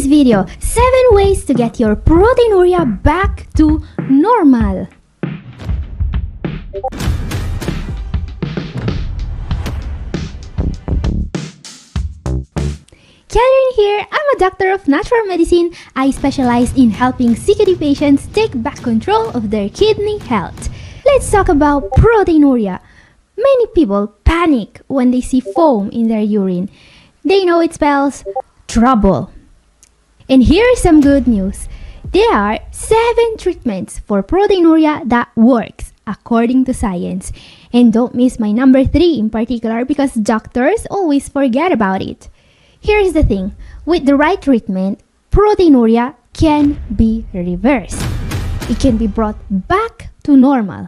video, 7 ways to get your proteinuria back to normal. Catherine here, I'm a doctor of natural medicine. I specialize in helping CKD patients take back control of their kidney health. Let's talk about proteinuria. Many people panic when they see foam in their urine. They know it spells trouble. And here's some good news. There are 7 treatments for proteinuria that works according to science. And don't miss my number 3 in particular because doctors always forget about it. Here's the thing, with the right treatment, proteinuria can be reversed. It can be brought back to normal.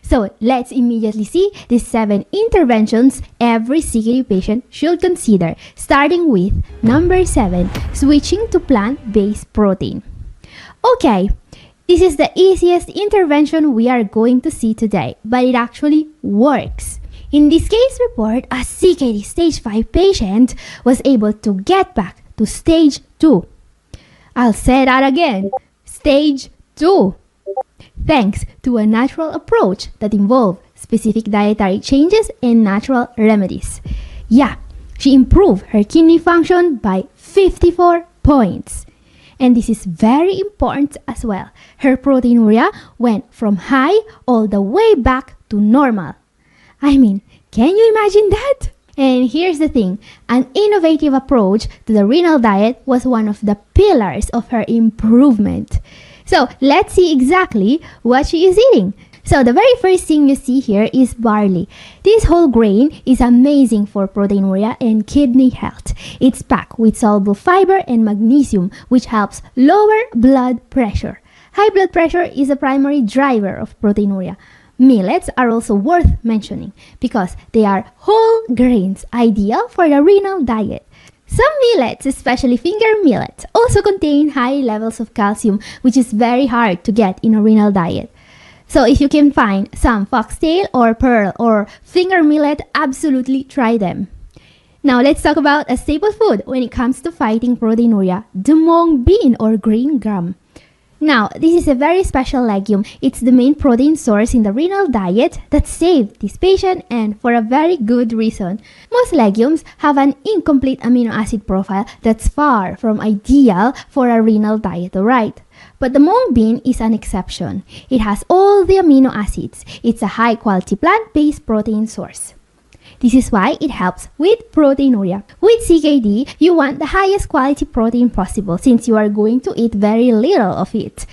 So let's immediately see the 7 interventions every CKD patient should consider, starting with number 7, switching to plant-based protein. Okay, this is the easiest intervention we are going to see today, but it actually works. In this case report, a CKD stage 5 patient was able to get back to stage 2. I'll say that again, stage 2. Thanks to a natural approach that involved specific dietary changes and natural remedies. Yeah, she improved her kidney function by 54 points. And this is very important as well. Her proteinuria went from high all the way back to normal. I mean, can you imagine that? And here's the thing, an innovative approach to the renal diet was one of the pillars of her improvement. So let's see exactly what she is eating. So the very first thing you see here is barley. This whole grain is amazing for proteinuria and kidney health. It's packed with soluble fiber and magnesium, which helps lower blood pressure. High blood pressure is a primary driver of proteinuria. Millets are also worth mentioning because they are whole grains, ideal for the renal diet. Some millets, especially finger millets, also contain high levels of calcium, which is very hard to get in a renal diet. So if you can find some foxtail or pearl or finger millet, absolutely try them. Now let's talk about a staple food when it comes to fighting proteinuria, the mung bean or green gram. Now, this is a very special legume. It's the main protein source in the renal diet that saved this patient and for a very good reason. Most legumes have an incomplete amino acid profile that's far from ideal for a renal diet, alright? But the mung bean is an exception. It has all the amino acids. It's a high-quality plant-based protein source. This is why it helps with proteinuria. With CKD, you want the highest quality protein possible since you are going to eat very little of it.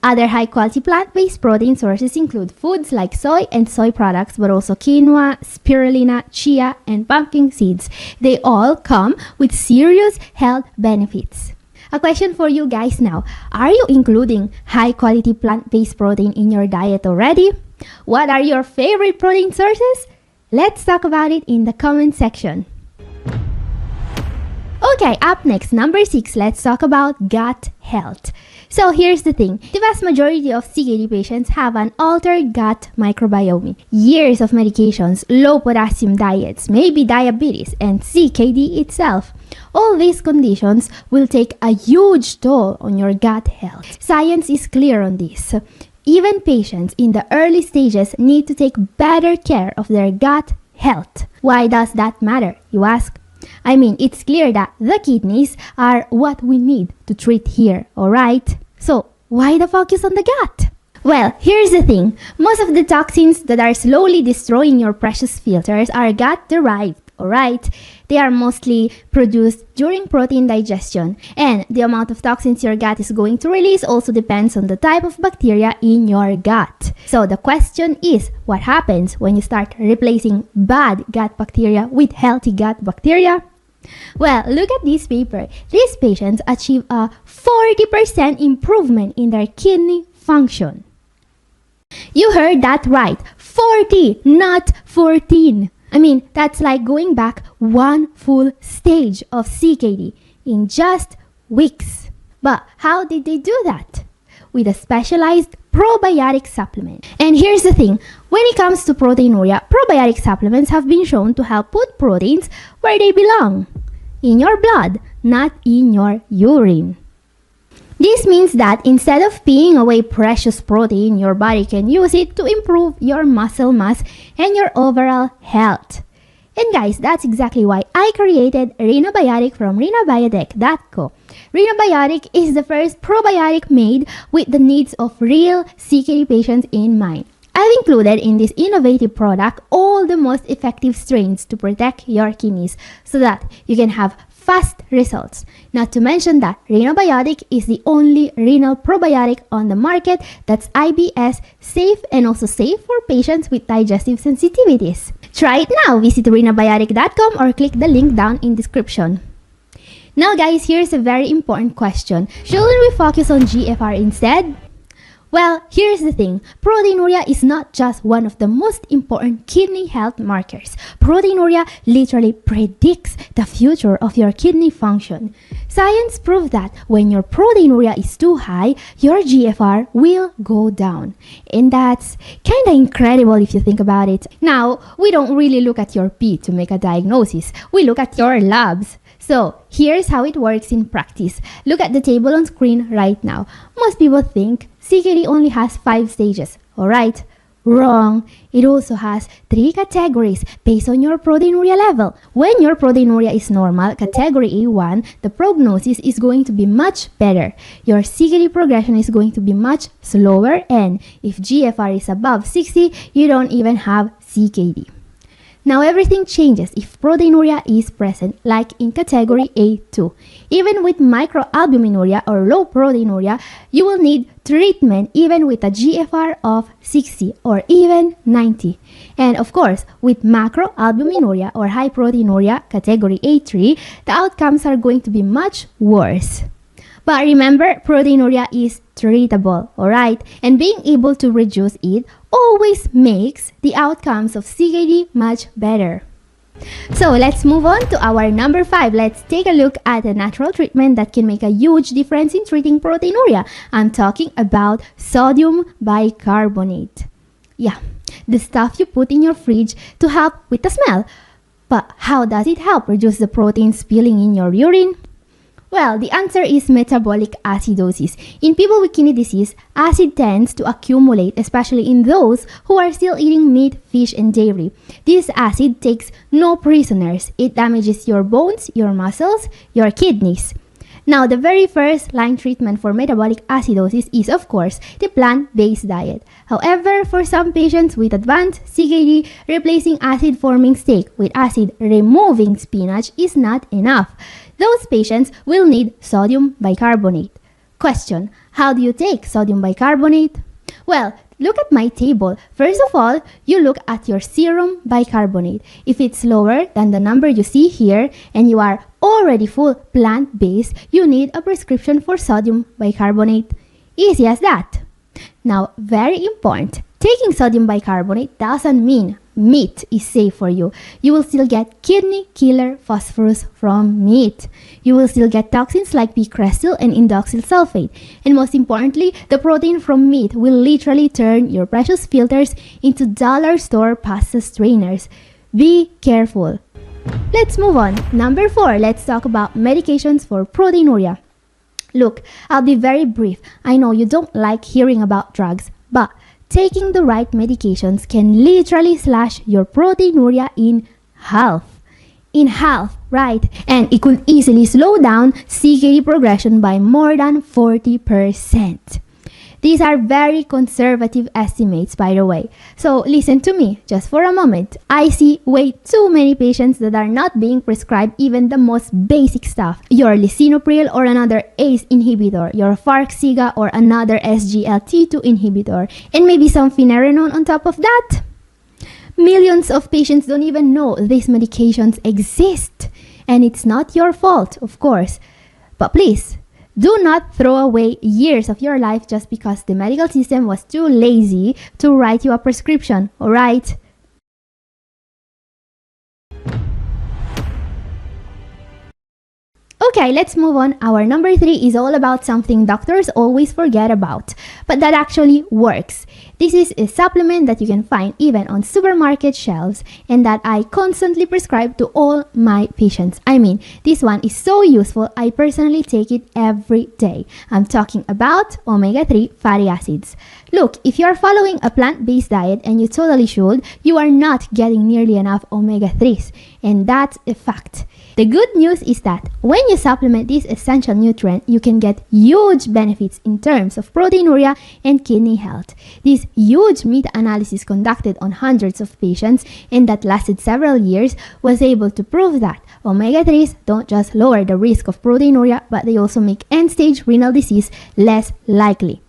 Other high-quality plant-based protein sources include foods like soy and soy products, but also quinoa, spirulina, chia, and pumpkin seeds. They all come with serious health benefits. A question for you guys now. Are you including high-quality plant-based protein in your diet already? What are your favorite protein sources? Let's talk about it in the comment section. Okay, up next, number 6, let's talk about gut health. So here's the thing, the vast majority of CKD patients have an altered gut microbiome. Years of medications, low potassium diets, maybe diabetes, and CKD itself. All these conditions will take a huge toll on your gut health. Science is clear on this. Even patients in the early stages need to take better care of their gut health. Why does that matter, you ask? I mean, it's clear that the kidneys are what we need to treat here, alright? So, why the focus on the gut? Well, here's the thing. Most of the toxins that are slowly destroying your precious filters are gut-derived, alright? They are mostly produced during protein digestion, and the amount of toxins your gut is going to release also depends on the type of bacteria in your gut. So the question is, what happens when you start replacing bad gut bacteria with healthy gut bacteria? Well, look at this paper. These patients achieve a 40% improvement in their kidney function. You heard that right, 40, not 14. I mean, that's like going back one full stage of CKD in just weeks. But how did they do that? With a specialized probiotic supplement. And here's the thing, when it comes to proteinuria, probiotic supplements have been shown to help put proteins where they belong, in your blood, not in your urine. This means that instead of peeing away precious protein, your body can use it to improve your muscle mass and your overall health. And guys, that's exactly why I created Renabiotic from renabiotech.co. Renabiotic is the first probiotic made with the needs of real CKD patients in mind. I've included in this innovative product all the most effective strains to protect your kidneys so that you can have fast results. Not to mention that Renabiotic is the only renal probiotic on the market that's IBS safe and also safe for patients with digestive sensitivities. Try it now. Visit renabiotic.com or click the link down in description. Now guys, here's a very important question. Shouldn't we focus on GFR instead? Well, here's the thing. Proteinuria is not just one of the most important kidney health markers. Proteinuria literally predicts the future of your kidney function. Science proves that when your proteinuria is too high, your GFR will go down. And that's kinda incredible if you think about it. Now, we don't really look at your pee to make a diagnosis. We look at your labs. So, here's how it works in practice. Look at the table on screen right now. Most people think CKD only has 5 stages, alright? Wrong. It also has 3 categories based on your proteinuria level. When your proteinuria is normal, category A1, the prognosis is going to be much better. Your CKD progression is going to be much slower, and if GFR is above 60, you don't even have CKD. Now everything changes if proteinuria is present, like in category A2. Even with microalbuminuria or low proteinuria, you will need treatment even with a GFR of 60 or even 90. And of course, with macroalbuminuria or high proteinuria, category A3, the outcomes are going to be much worse. But remember, proteinuria is treatable, alright? And being able to reduce it always makes the outcomes of CKD much better. So let's move on to our number 5. Let's take a look at a natural treatment that can make a huge difference in treating proteinuria. I'm talking about sodium bicarbonate. Yeah, the stuff you put in your fridge to help with the smell. But how does it help reduce the protein spilling in your urine? Well, the answer is metabolic acidosis. In people with kidney disease, acid tends to accumulate, especially in those who are still eating meat, fish, and dairy. This acid takes no prisoners. It damages your bones, your muscles, your kidneys. Now, the very first line treatment for metabolic acidosis is, of course, the plant-based diet. However, for some patients with advanced CKD, replacing acid-forming steak with acid-removing spinach is not enough. Those patients will need sodium bicarbonate. Question: how do you take sodium bicarbonate? Well, look at my table. First of all, you look at your serum bicarbonate. If it's lower than the number you see here and you are already full plant-based, you need a prescription for sodium bicarbonate. Easy as that. Now, very important, taking sodium bicarbonate doesn't mean meat is safe for you. You will still get kidney killer phosphorus from meat. You will still get toxins like P-cressyl and indoxyl sulfate. And most importantly, the protein from meat will literally turn your precious filters into dollar store pasta strainers. Be careful. Let's move on. Number 4, let's talk about medications for proteinuria. Look, I'll be very brief. I know you don't like hearing about drugs, but taking the right medications can literally slash your proteinuria in half. In half, right? And it could easily slow down CKD progression by more than 40%. These are very conservative estimates, by the way. So listen to me just for a moment. I see way too many patients that are not being prescribed even the most basic stuff. Your lisinopril or another ACE inhibitor, your Farxiga or another SGLT2 inhibitor, and maybe some finerenone on top of that. Millions of patients don't even know these medications exist. And it's not your fault, of course. But please, do not throw away years of your life just because the medical system was too lazy to write you a prescription, alright? Okay, let's move on. Our number 3 is all about something doctors always forget about, but that actually works. This is a supplement that you can find even on supermarket shelves and that I constantly prescribe to all my patients. I mean, this one is so useful, I personally take it every day. I'm talking about omega-3 fatty acids. Look, if you're following a plant-based diet, and you totally should, you are not getting nearly enough omega-3s, and that's a fact. The good news is that when you supplement this essential nutrient, you can get huge benefits in terms of proteinuria and kidney health. This huge meta-analysis conducted on hundreds of patients and that lasted several years was able to prove that omega-3s don't just lower the risk of proteinuria, but they also make end-stage renal disease less likely.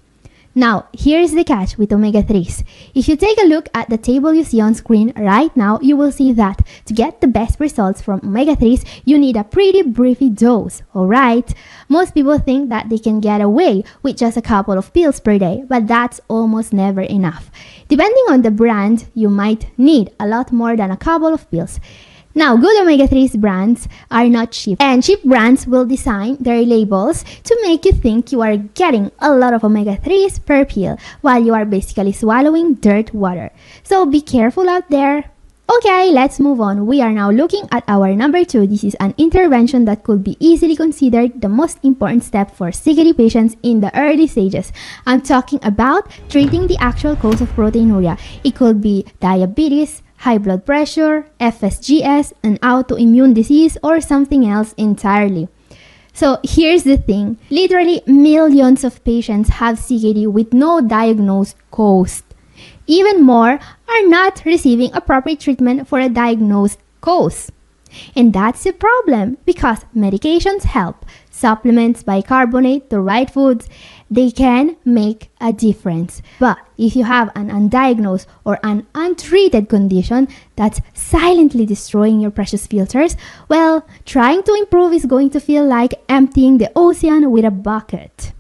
Now, here's the catch with omega-3s. If you take a look at the table you see on screen right now, you will see that to get the best results from omega-3s, you need a pretty briefy dose, alright? Most people think that they can get away with just a couple of pills per day, but that's almost never enough. Depending on the brand, you might need a lot more than a couple of pills. Now, good omega-3 brands are not cheap, and cheap brands will design their labels to make you think you are getting a lot of omega-3s per pill while you are basically swallowing dirt water. So be careful out there. Okay, let's move on. We are now looking at our number 2. This is an intervention that could be easily considered the most important step for CKD patients in the early stages. I'm talking about treating the actual cause of proteinuria. It could be diabetes, high blood pressure, FSGS, an autoimmune disease, or something else entirely. So here's the thing. Literally millions of patients have CKD with no diagnosed cause. Even more are not receiving appropriate treatment for a diagnosed cause. And that's a problem because medications help. Supplements, bicarbonate, the right foods, they can make a difference. But if you have an undiagnosed or an untreated condition that's silently destroying your precious filters, well, trying to improve is going to feel like emptying the ocean with a bucket.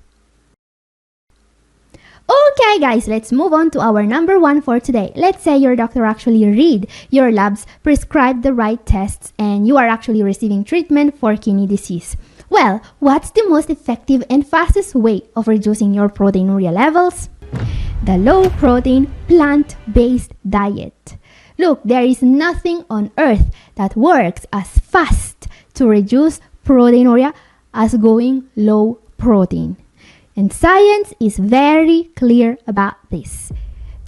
Okay guys, let's move on to our number 1 for today. Let's say your doctor actually read your labs, prescribed the right tests, and you are actually receiving treatment for kidney disease. Well, what's the most effective and fastest way of reducing your proteinuria levels? The low-protein, plant-based diet. Look, there is nothing on earth that works as fast to reduce proteinuria as going low protein. And science is very clear about this.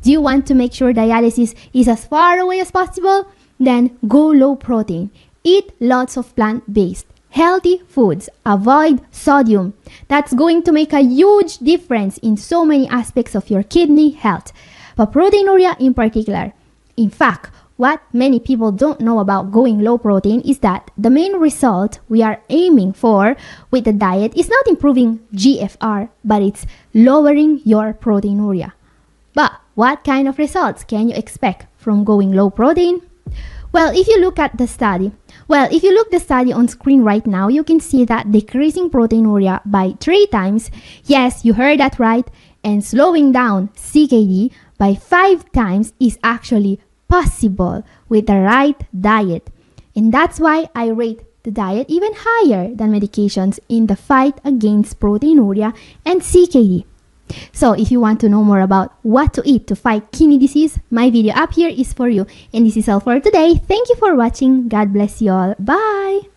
Do you want to make sure dialysis is as far away as possible? Then go low protein. Eat lots of plant-based, healthy foods. Avoid sodium. That's going to make a huge difference in so many aspects of your kidney health, but proteinuria in particular. In fact, what many people don't know about going low protein is that the main result we are aiming for with the diet is not improving GFR, but it's lowering your proteinuria. But what kind of results can you expect from going low protein? Well, if you look at the study, the study on screen right now, you can see that decreasing proteinuria by 3 times, yes, you heard that right, and slowing down CKD by 5 times is actually possible with the right diet. And that's why I rate the diet even higher than medications in the fight against proteinuria and CKD. So if you want to know more about what to eat to fight kidney disease, my video up here is for you. And this is all for today. Thank you for watching. God bless you all. Bye!